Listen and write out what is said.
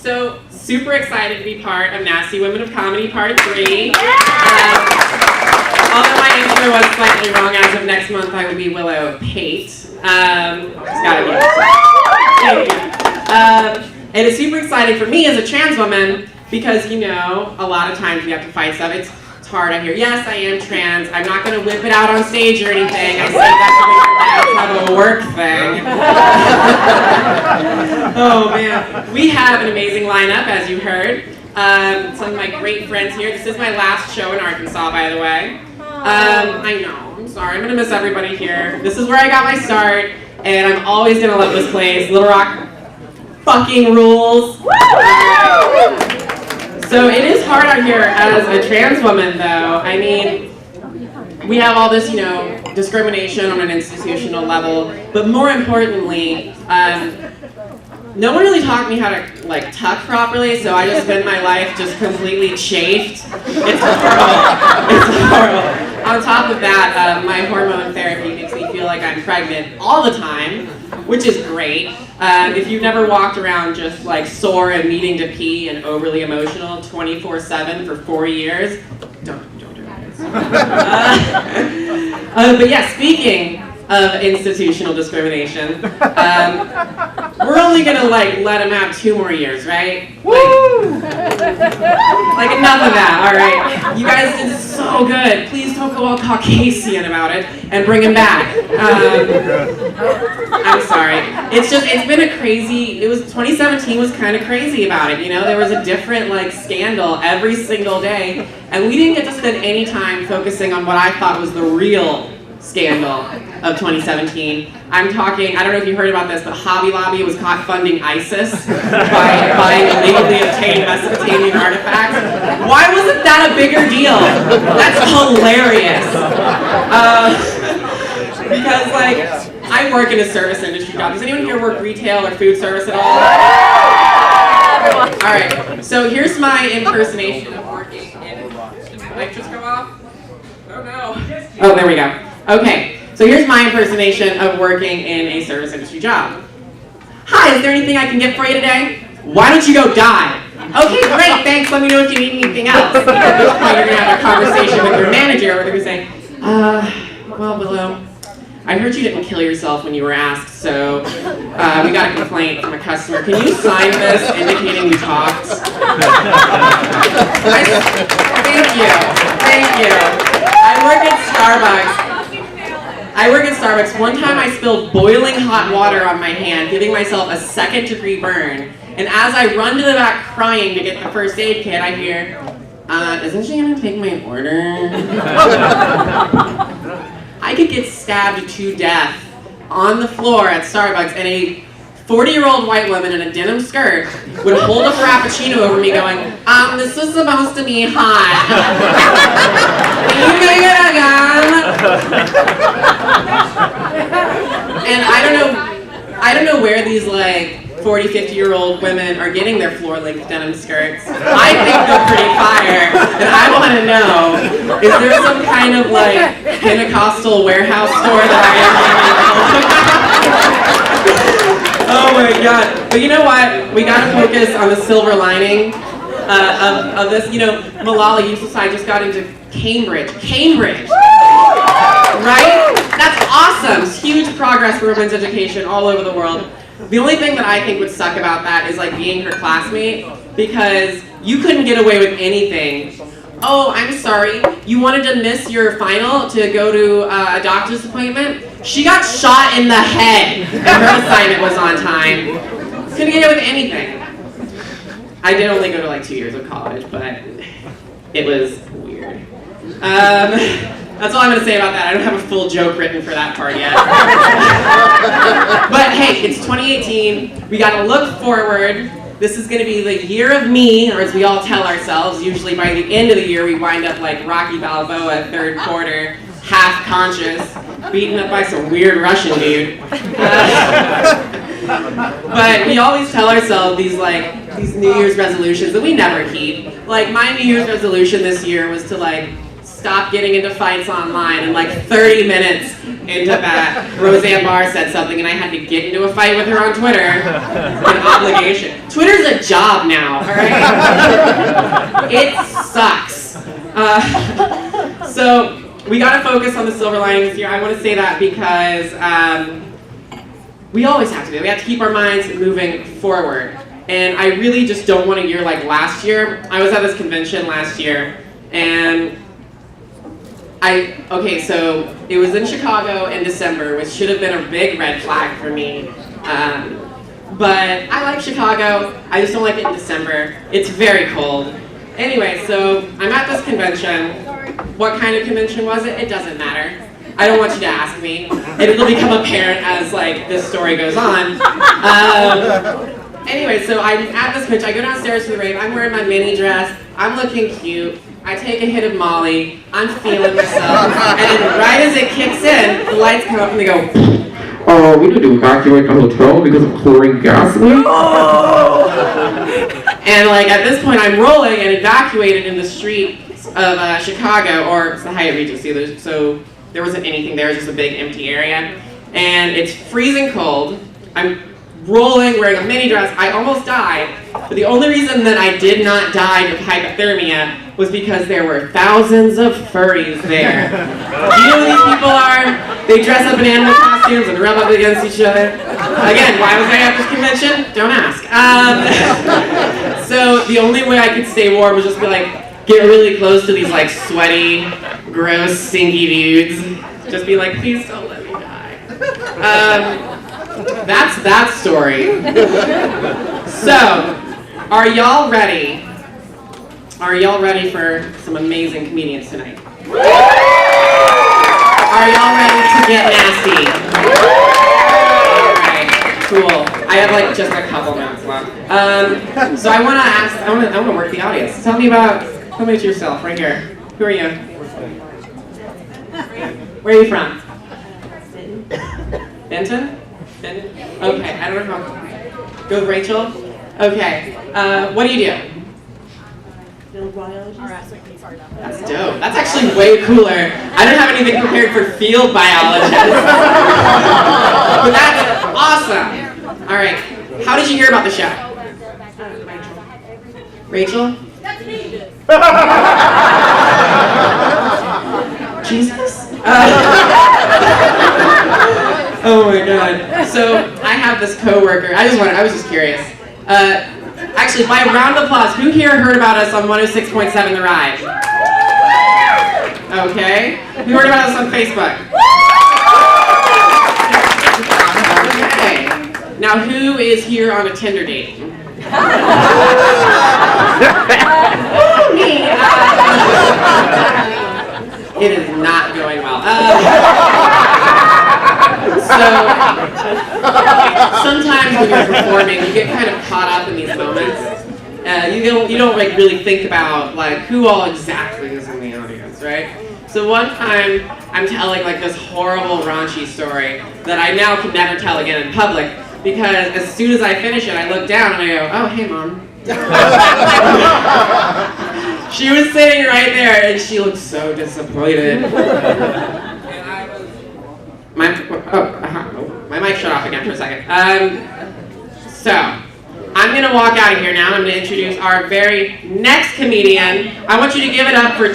So, super excited to be part of Nasty Women of Comedy Part 3. Although my answer was slightly wrong, as of next month I will be Willow Pate. Just gotta be. Thank you. And it's super exciting for me as a trans woman because, you know, a lot of times we have to fight stuff. It's hard out here. Yes, I am trans. I'm not going to whip it out on stage or anything. I say that's how to work thing. Oh, man. We have an amazing lineup, as you heard. Some of my great friends here. This is my last show in Arkansas, by the way. I know. I'm sorry. I'm going to miss everybody here. This is where I got my start, and I'm always going to love this place. Little Rock fucking rules. So it is hard out here as a trans woman, though. I mean, we have all this, you know, discrimination on an institutional level, but more importantly, no one really taught me how to, like, tuck properly, so I just spend my life just completely chafed. It's horrible. It's horrible. On top of that, my hormone therapy makes me feel like I'm pregnant all the time, which is great. If you've never walked around just like sore and needing to pee and overly emotional 24/7 for 4 years, don't do it. But yeah, speaking of institutional discrimination, we're only gonna like let him have 2 more years, right? Like enough of that, all right? You guys did so good. Please don't go all Caucasian about it and bring him back. I'm sorry. It's been a crazy, 2017 was kind of crazy about it, you know? There was a different like scandal every single day, and we didn't get to spend any time focusing on what I thought was the real scandal of 2017. I'm talking, I don't know if you heard about this, but Hobby Lobby was caught funding ISIS by buying illegally obtained Mesopotamian artifacts. Why wasn't that a bigger deal? That's hilarious. Because like, I work in a service industry job. Does anyone here work retail or food service at all? Alright, so here's my impersonation of working in, did my light just go off? Oh no. Oh, there we go. Okay, so here's my impersonation of working in a service industry job. Hi, is there anything I can get for you today? Why don't you go die? Okay, great, thanks, let me know if you need anything else. At this point, you're gonna have a conversation with your manager where they're gonna say, well, Willow, I heard you didn't kill yourself when you were asked, so we got a complaint from a customer. Can you sign this indicating we talked? Thank you. I work at Starbucks. One time I spilled boiling hot water on my hand, giving myself a 2nd-degree burn. And as I run to the back crying to get the first aid kit, I hear, isn't she gonna take my order? I could get stabbed to death on the floor at Starbucks, and a 40-year-old white woman in a denim skirt would hold a frappuccino over me going, this was supposed to be hot. Can you make it again? And I don't know where these like 40, 50-year-old women are getting their floor-length denim skirts. I think they're pretty fire, and I want to know, is there some kind of like Pentecostal warehouse store that I am? Oh my god. But you know what? We gotta focus on the silver lining of this. You know, Malala Yousafzai just got into Cambridge. Right? That's awesome. It's huge progress for women's education all over the world. The only thing that I think would suck about that is like being her classmate, because you couldn't get away with anything. Oh, I'm sorry, you wanted to miss your final to go to a doctor's appointment? She got shot in the head and her assignment was on time. Couldn't get away with anything. I did only go to like 2 years of college, but it was weird. That's all I'm going to say about that. I don't have a full joke written for that part yet. But hey, it's 2018. We got to look forward. This is going to be the year of me, or as we all tell ourselves. Usually by the end of the year, we wind up like Rocky Balboa, 3rd quarter, half conscious, beaten up by some weird Russian dude. But we always tell ourselves these New Year's resolutions that we never keep. Like my New Year's resolution this year was to like stop getting into fights online. And like 30 minutes into that, Roseanne Barr said something and I had to get into a fight with her on Twitter. An obligation. Twitter's a job now, all right? It sucks. So we gotta focus on the silver linings here. I wanna say that because we always have to do it. We have to keep our minds moving forward. And I really just don't want a year like last year. I was at this convention last year, and so it was in Chicago in December, which should have been a big red flag for me. But I like Chicago, I just don't like it in December. It's very cold. Anyway, so I'm at this convention. What kind of convention was it? It doesn't matter. I don't want you to ask me. And it'll become apparent as like this story goes on. Anyway, so I'm at this convention. I go downstairs to the rave. I'm wearing my mini dress. I'm looking cute. I take a hit of Molly. I'm feeling myself. And then right as it kicks in, the lights come up and they go, "Oh, we need to evacuate the hotel because of chlorine gas leak." And like at this point, I'm rolling and evacuated in the streets of Chicago, or it's the Hyatt Regency. So there wasn't anything there, it was just a big empty area. And it's freezing cold. I'm rolling, wearing a mini dress. I almost died. But the only reason that I did not die of hypothermia was because there were thousands of furries there. Do you know who these people are? They dress up in animal costumes and rub up against each other. Again, why was I at this convention? Don't ask. So the only way I could stay warm was just be like, get really close to these like sweaty, gross, stinky dudes. Just be like, please don't let me die. That's that story. So, are y'all ready? Are y'all ready for some amazing comedians tonight? Are y'all ready to get nasty? Alright, cool. I have like just a couple minutes left. So I want to work the audience. Tell me about yourself, right here. Who are you? Where are you from? Benton? Benton? Okay, I don't know how. Go with Rachel? Okay. What do you do? Field biologist. That's dope. That's actually way cooler. I don't have anything prepared for field biologists. But that's awesome. All right. How did you hear about the show? Rachel? That's me. Jesus? Oh my god. So I have this coworker. I was just curious. Actually, by a round of applause, who here heard about us on 106.7 The Ride? Okay. Who heard about us on Facebook? Okay. Now, who is here on a Tinder date? Me. It is not going well. So, sometimes when you're performing, you get kind of caught up in these moments. You don't like really think about like who all exactly is in the audience, right? So one time, I'm telling like this horrible raunchy story that I now can never tell again in public because as soon as I finish it, I look down and I go, "Oh, hey, Mom." She was sitting right there and she looked so disappointed. My mic shut off again for a second. So, I'm going to walk out of here now and I'm going to introduce our very next comedian. I want you to give it up for